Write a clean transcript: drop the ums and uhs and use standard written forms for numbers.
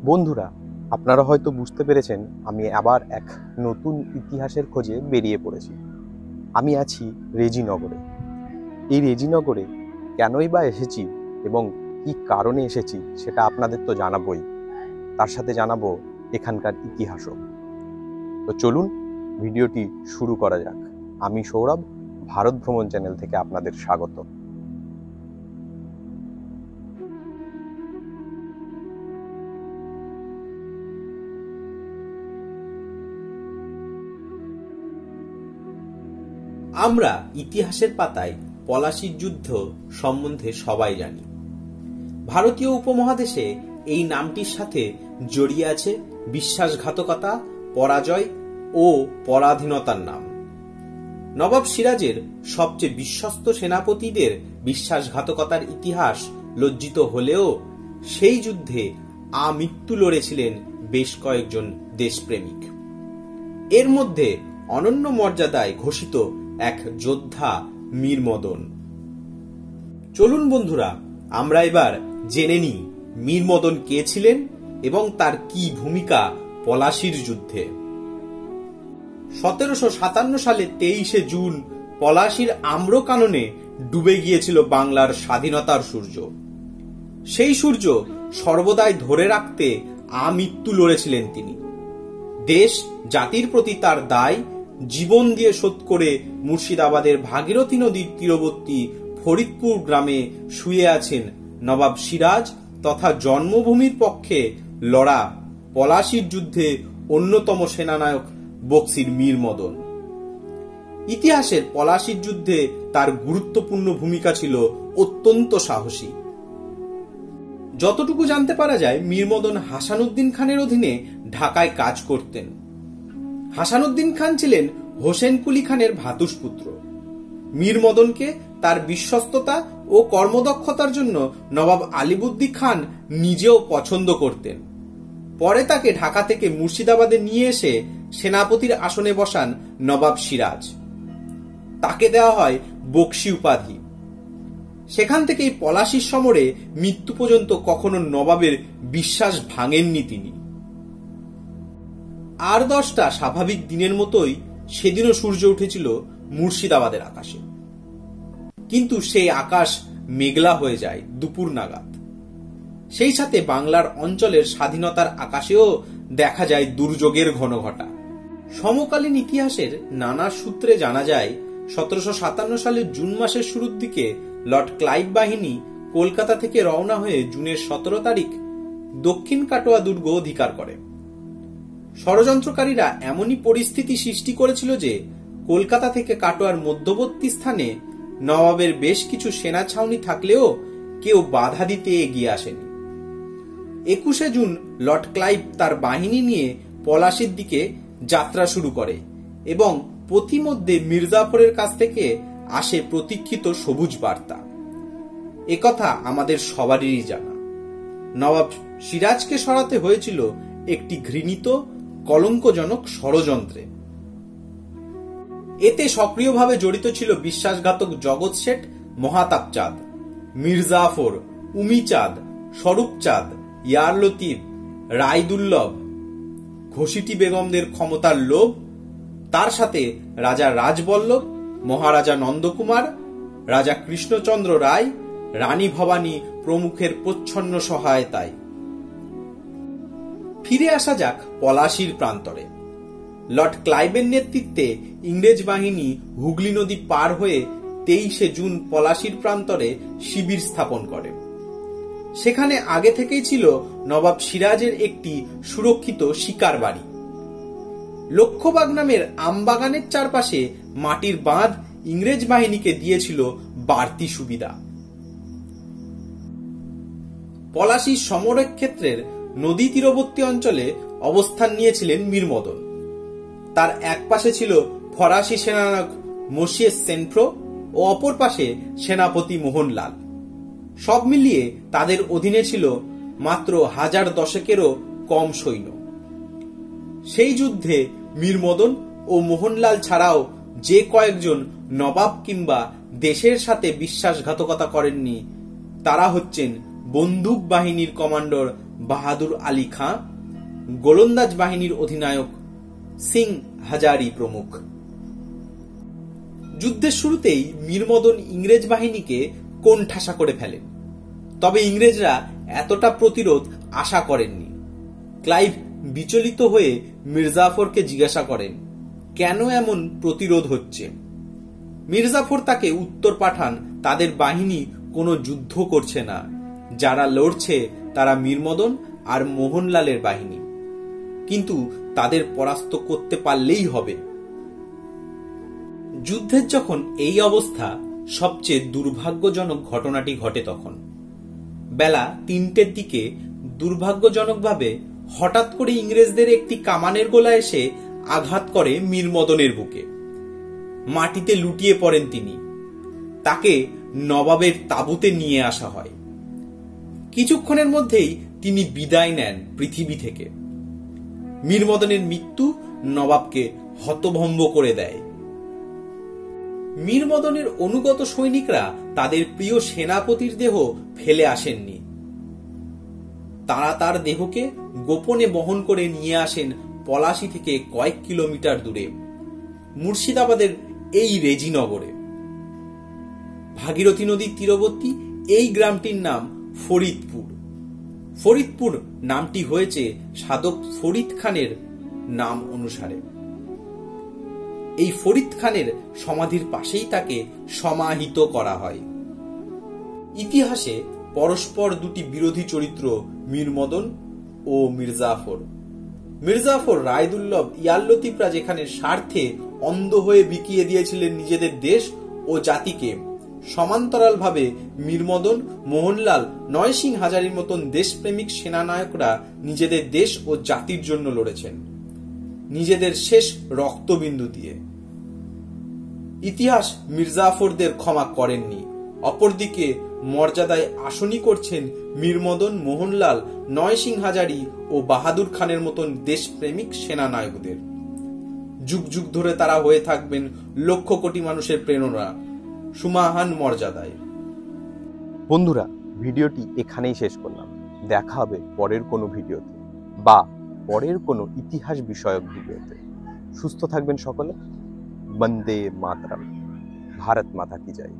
বন্ধুরা, আপনারা হয়তো বুঝতে পেরেছেন আমি আবার এক নতুন ইতিহাসের খোঁজে বেরিয়ে পড়েছি। আমি আছি রেজিনগরে। এই রেজিনগরে কেনই বা এসেছি এবং কী কারণে এসেছি সেটা আপনাদের তো জানাবোই, তার সাথে জানাবো এখানকার ইতিহাসও। তো চলুন ভিডিওটি শুরু করা যাক। আমি সৌরভ, ভারত ভ্রমণ চ্যানেল থেকে আপনাদের স্বাগত। আমরা ইতিহাসের পাতায় পলাশীর যুদ্ধ সম্বন্ধে সবাই জানি। ভারতীয় উপমহাদেশে এই নামটির সাথে জড়িয়ে আছে বিশ্বাসঘাতকতা, পরাজয় ও পরাধীনতার নাম। নবাব সিরাজের সবচেয়ে বিশ্বস্ত সেনাপতিদের বিশ্বাসঘাতকতার ইতিহাস লজ্জিত হলেও সেই যুদ্ধে আমৃত্যু লড়েছিলেন বেশ কয়েকজন দেশপ্রেমিক। এর মধ্যে অনন্য মর্যাদায় ঘোষিত এক যোদ্ধা মীর মদন। চলুন বন্ধুরা, আমরা এবার জেনে নিই মীর মদন কে ছিলেন এবং তার কি ভূমিকা পলাশীর যুদ্ধে। 1757 সালে 23শে জুন পলাশীর আম্রকাননে ডুবে গিয়েছিল বাংলার স্বাধীনতার সূর্য। সেই সূর্য সর্বদাই ধরে রাখতে আমৃত্যু লড়েছিলেন তিনি। দেশ জাতির প্রতি তার দায় জীবন দিয়ে শোধ করে মুর্শিদাবাদের ভাগীরথী নদীর তীরবর্তী ফরিদপুর গ্রামে শুয়ে আছেন নবাব সিরাজ তথা জন্মভূমির পক্ষে লড়া পলাশীর যুদ্ধে অন্যতম সেনানায়ক বক্সির মীর মদন। ইতিহাসের পলাশীর যুদ্ধে তার গুরুত্বপূর্ণ ভূমিকা ছিল অত্যন্ত সাহসী। যতটুকু জানতে পারা যায়, মীর মদন হাসানুদ্দিন খানের অধীনে ঢাকায় কাজ করতেন। হাসানুদ্দিন খান ছিলেন হোসেন কুলি খানের ভ্রাতুষ্পুত্র। মীর মদনকে তার বিশ্বস্ততা ও কর্মদক্ষতার জন্য নবাব আলিবুদ্দিন খান নিজেও পছন্দ করতেন। পরে তাকে ঢাকা থেকে মুর্শিদাবাদে নিয়ে এসে সেনাপতির আসনে বসান নবাব সিরাজ। তাকে দেওয়া হয় বক্সি উপাধি। সেখান থেকেই পলাশীর সমরে মৃত্যু পর্যন্ত কখনো নবাবের বিশ্বাস ভাঙেননি তিনি। আর 10টা স্বাভাবিক দিনের মতোই সেদিনও সূর্য উঠেছিল মুর্শিদাবাদের আকাশে। কিন্তু সেই আকাশ মেঘলা হয়ে যায় দুপুর নাগাদ। সেই সাথে বাংলার অঞ্চলের স্বাধীনতার আকাশেও দেখা যায় দুর্যোগের ঘনঘটা। সমকালীন ইতিহাসের নানা সূত্রে জানা যায় 1757 সালের জুন মাসের শুরুর দিকে লর্ড ক্লাইভ বাহিনী কলকাতা থেকে রওনা হয়ে জুনের 17 তারিখ দক্ষিণ কাটোয়া দুর্গ অধিকার করে। ষড়যন্ত্রকারীরা এমনই পরিস্থিতি সৃষ্টি করেছিল যে কলকাতা থেকে কাটোয়ার মধ্যবর্তী স্থানে নবাবের বেশ কিছু সেনা ছাউনি থাকলেও কেউ বাধা দিতে এগিয়ে আসেনি। 21শে জুন লর্ড ক্লাইভ তার বাহিনী নিয়ে পলাশীর দিকে যাত্রা শুরু করে এবং পথিমধ্যে মির্জাফরের কাছ থেকে আসে প্রতীক্ষিত সবুজ বার্তা। একথা আমাদের সবারই জানা। নবাব সিরাজকে সরাতে হয়েছিল একটি ঘৃণিত কলঙ্কজনক ষড়যন্ত্রে। এতে সক্রিয়ভাবে জড়িত ছিল বিশ্বাসঘাতক জগৎ শেঠ মহাতাব চাঁদ, মির্জাফর, উমিচাঁদ, স্বরূপচাঁদ, ইয়ার লতিফ, রায়দুল্লভ, ঘসিটি বেগমদের ক্ষমতার লোভ, তার সাথে রাজা রাজবল্লভ, মহারাজা নন্দকুমার, রাজা কৃষ্ণচন্দ্র রায়, রানী ভবানী প্রমুখের প্রচ্ছন্ন সহায়তায়। ফিরে আসা যাক পলাশীর প্রান্তরে। লর্ড ক্লাইভের নেতৃত্বে ইংরেজ বাহিনী হুগলি নদী পার হয়ে 23শে জুন পলাশীর প্রান্তরে শিবির স্থাপন করে। সেখানে আগে থেকেই ছিল নবাব সিরাজের একটি সুরক্ষিত শিকার বাড়ি। লক্ষ্যবাগ নামের আমবাগানের চারপাশে মাটির বাঁধ ইংরেজ বাহিনীকে দিয়েছিল বাড়তি সুবিধা। পলাশীর সমরের ক্ষেত্রের নদী তীরবর্তী অঞ্চলে অবস্থান নিয়েছিলেন মীর মদন। তার এক পাশে ছিল ফরাসি সেনানায়ক মসিয়ে সেনফ্রো ও অপর পাশে সেনাপতি মোহনলাল। সব মিলিয়ে তাদের অধীনে ছিল মাত্র 1010-এরও কম সৈন্য। সেই যুদ্ধে মীর মদন ও মোহনলাল ছাড়াও যে কয়েকজন নবাব কিংবা দেশের সাথে বিশ্বাসঘাতকতা করেননি তারা হচ্ছেন বন্দুক বাহিনীর কমান্ডার বাহাদুর আলী খাঁ, গোলন্দাজ বাহিনীর অধিনায়ক সিং হাজারি প্রমুখ। যুদ্ধের শুরুতেই মীরমদন ইংরেজ বাহিনীকে কোণঠাসা করে ফেলেন। তবে ইংরেজরা এতটা প্রতিরোধ আশা করেননি। ক্লাইভ বিচলিত হয়ে মির্জাফরকে জিজ্ঞাসা করেন, কেন এমন প্রতিরোধ হচ্ছে? মির্জাফর তাকে উত্তর পাঠান, তাদের বাহিনী কোনো যুদ্ধ করছে না, যারা লড়ছে তারা মীরমদন আর মোহনলালের বাহিনী, কিন্তু তাদের পরাস্ত করতে পারলেই হবে। যুদ্ধের যখন এই অবস্থা, সবচেয়ে দুর্ভাগ্যজনক ঘটনাটি ঘটে তখন। বেলা 3টের দিকে দুর্ভাগ্যজনকভাবে হঠাৎ করে ইংরেজদের একটি কামানের গোলা এসে আঘাত করে মীরমদনের বুকে। মাটিতে লুটিয়ে পড়েন তিনি। তাকে নবাবের তাঁবুতে নিয়ে আসা হয়। কিছুক্ষণের মধ্যেই তিনি বিদায় নেন পৃথিবী থেকে। মীরমদনের মৃত্যু নবাবকে হতভম্ব করে দেয়। মীরমদনের অনুগত সৈনিকরা তাদের প্রিয় সেনাপতির দেহ ফেলে আসেননি। তারা তার দেহকে গোপনে বহন করে নিয়ে আসেন পলাশী থেকে কয়েক কিলোমিটার দূরে, মুর্শিদাবাদের এই রেজিনগরে। ভাগীরথী নদীর তীরবর্তী এই গ্রামটির নাম ফরিদপুর। ফরিদপুর নামটি হয়েছে সাধক ফরিদ খানের নাম অনুসারে। এই ফরিদ খানের সমাধির পাশেই তাকে সমাহিত করা হয়। ইতিহাসে পরস্পর দুটি বিরোধী চরিত্র মীরমদন ও মির্জাফর। মির্জাফর রায়দুল্লভ ইয়াল্লতিফরা যেখানে স্বার্থে অন্ধ হয়ে বিকিয়ে দিয়েছিলেন নিজেদের দেশ ও জাতিকে, সমান্তরালভাবে মীরমদন, মোহনলাল, নয়সিং হাজারির মতন দেশপ্রেমিক সেনানায়করা নিজেদের দেশ ও জাতির জন্য লড়েছেন, নিজেদের শেষ রক্তবিন্দু দিয়ে। ইতিহাস মির্জাফরদের ক্ষমা করেননি। অপরদিকে মর্যাদায় আসনী করছেন মীরমদন, মোহনলাল, নয়সিং হাজারি ও বাহাদুর খানের মতন দেশপ্রেমিক সেনানায়কদের। যুগ যুগ ধরে তারা হয়ে থাকবেন লক্ষ কোটি মানুষের প্রেরণা, সুমহান মর্যাদায়। বন্ধুরা, ভিডিওটি এখানেই শেষ করলাম। দেখা হবে পরের কোনো ভিডিওতে বা পরের কোনো ইতিহাস বিষয়ক ভিডিওতে। সুস্থ থাকবেন সকলে। বন্দে মাতরম। ভারত মাতা কি জয়।